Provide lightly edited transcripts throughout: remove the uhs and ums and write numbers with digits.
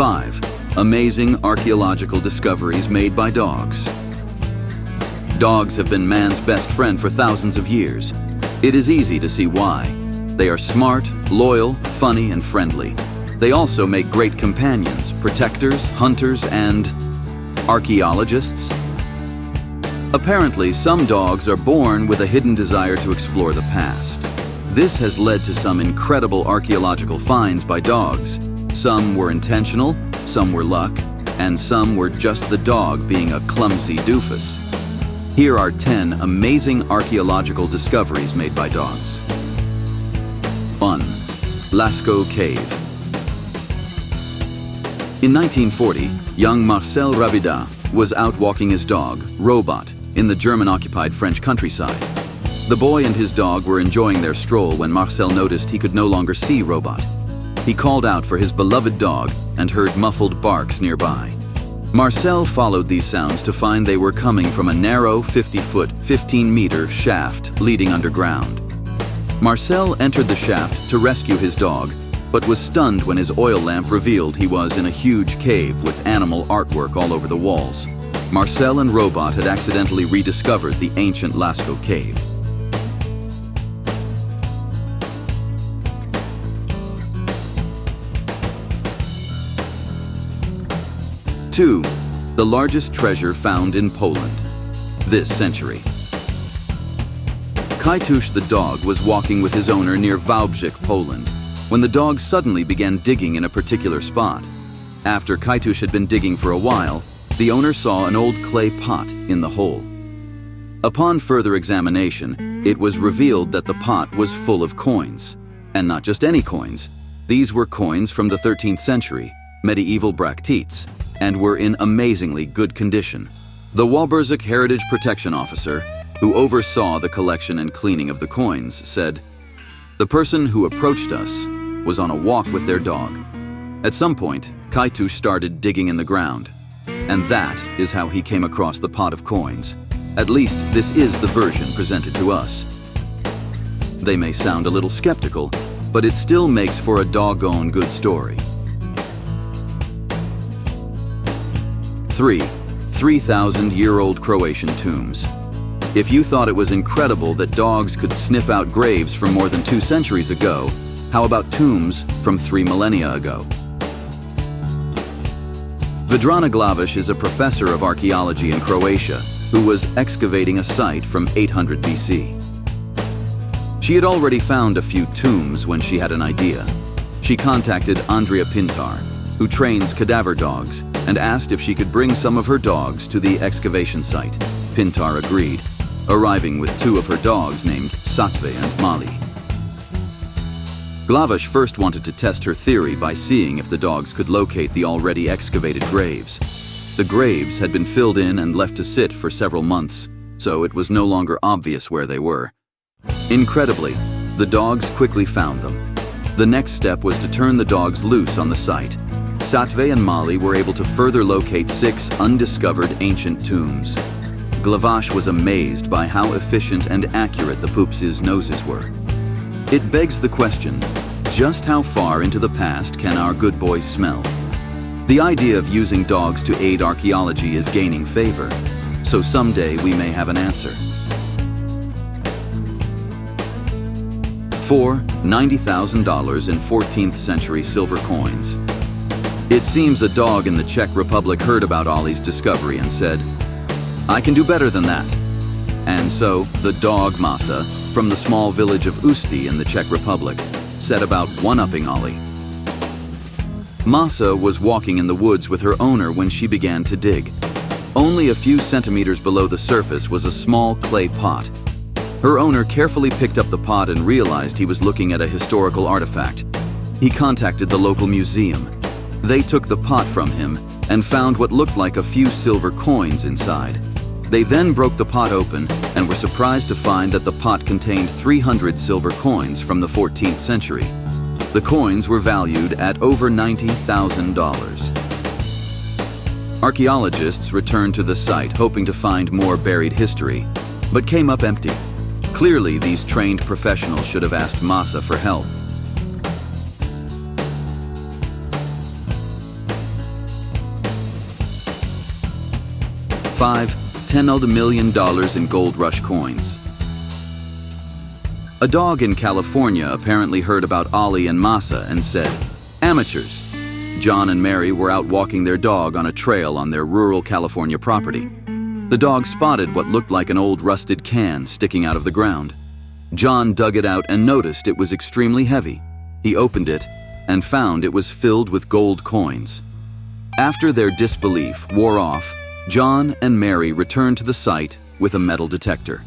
5. Amazing archaeological discoveries made by dogs. Dogs have been man's best friend for thousands of years. It is easy to see why. They are smart, loyal, funny, and friendly. They also make great companions, protectors, hunters, and archaeologists. Apparently, some dogs are born with a hidden desire to explore the past. This has led to some incredible archaeological finds by dogs. Some were intentional, some were luck, and some were just the dog being a clumsy doofus. Here are 10 amazing archaeological discoveries made by dogs. 1. Lascaux Cave. In 1940, young Marcel Ravida was out walking his dog, Robot, in the German-occupied French countryside. The boy and his dog were enjoying their stroll when Marcel noticed he could no longer see Robot. He called out for his beloved dog and heard muffled barks nearby. Marcel followed these sounds to find they were coming from a narrow 50-foot, 15-meter shaft leading underground. Marcel entered the shaft to rescue his dog, but was stunned when his oil lamp revealed he was in a huge cave with animal artwork all over the walls. Marcel and Robot had accidentally rediscovered the ancient Lascaux cave. 2. The largest treasure found in Poland this century. Kajtuś the dog was walking with his owner near Wałbrzych, Poland, when the dog suddenly began digging in a particular spot. After Kajtuś had been digging for a while, the owner saw an old clay pot in the hole. Upon further examination, it was revealed that the pot was full of coins. And not just any coins. These were coins from the 13th century, medieval bracteates, and were in amazingly good condition. The Wałbrzych Heritage Protection Officer, who oversaw the collection and cleaning of the coins, said, "The person who approached us was on a walk with their dog. At some point, Kajtuś started digging in the ground, and that is how he came across the pot of coins. At least this is the version presented to us." They may sound a little skeptical, but it still makes for a doggone good story. 3. 3,000-year-old Croatian tombs. If you thought it was incredible that dogs could sniff out graves from more than 2 centuries ago, how about tombs from 3 millennia ago? Vedrana Glavish is a professor of archaeology in Croatia who was excavating a site from 800 BC. She had already found a few tombs when she had an idea. She contacted Andrea Pintar, who trains cadaver dogs, and asked if she could bring some of her dogs to the excavation site. Pintar agreed, arriving with 2 of her dogs named Satve and Mali. Glavish first wanted to test her theory by seeing if the dogs could locate the already excavated graves. The graves had been filled in and left to sit for several months, so it was no longer obvious where they were. Incredibly, the dogs quickly found them. The next step was to turn the dogs loose on the site. Satve and Mali were able to further locate 6 undiscovered ancient tombs. Glavish was amazed by how efficient and accurate the poops' noses were. It begs the question, just how far into the past can our good boys smell? The idea of using dogs to aid archaeology is gaining favor, so someday we may have an answer. 4. $90,000 in 14th century silver coins. It seems a dog in the Czech Republic heard about Ollie's discovery and said, "I can do better than that." And so, the dog Masa, from the small village of Ústí in the Czech Republic, set about one-upping Ollie. Masa was walking in the woods with her owner when she began to dig. Only a few centimeters below the surface was a small clay pot. Her owner carefully picked up the pot and realized he was looking at a historical artifact. He contacted the local museum. They took the pot from him and found what looked like a few silver coins inside. They then broke the pot open and were surprised to find that the pot contained 300 silver coins from the 14th century. The coins were valued at over $90,000. Archaeologists returned to the site hoping to find more buried history, but came up empty. Clearly, these trained professionals should have asked Masa for help. 5, $10 million in gold rush coins. A dog in California apparently heard about Ollie and Masa and said, "Amateurs." John and Mary were out walking their dog on a trail on their rural California property. The dog spotted what looked like an old rusted can sticking out of the ground. John dug it out and noticed it was extremely heavy. He opened it and found it was filled with gold coins. After their disbelief wore off, John and Mary returned to the site with a metal detector.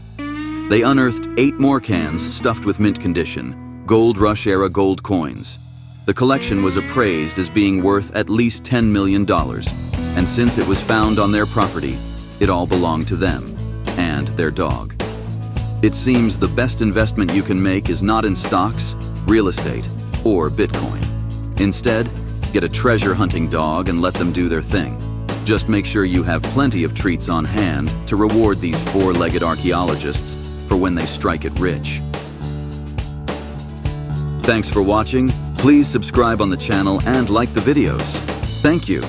They unearthed 8 more cans stuffed with mint condition, Gold Rush era gold coins. The collection was appraised as being worth at least $10 million, and since it was found on their property, it all belonged to them and their dog. It seems the best investment you can make is not in stocks, real estate, or Bitcoin. Instead, get a treasure-hunting dog and let them do their thing. Just make sure you have plenty of treats on hand to reward these 4-legged archaeologists for when they strike it rich. Thanks for watching. Please subscribe on the channel and like the videos. Thank you.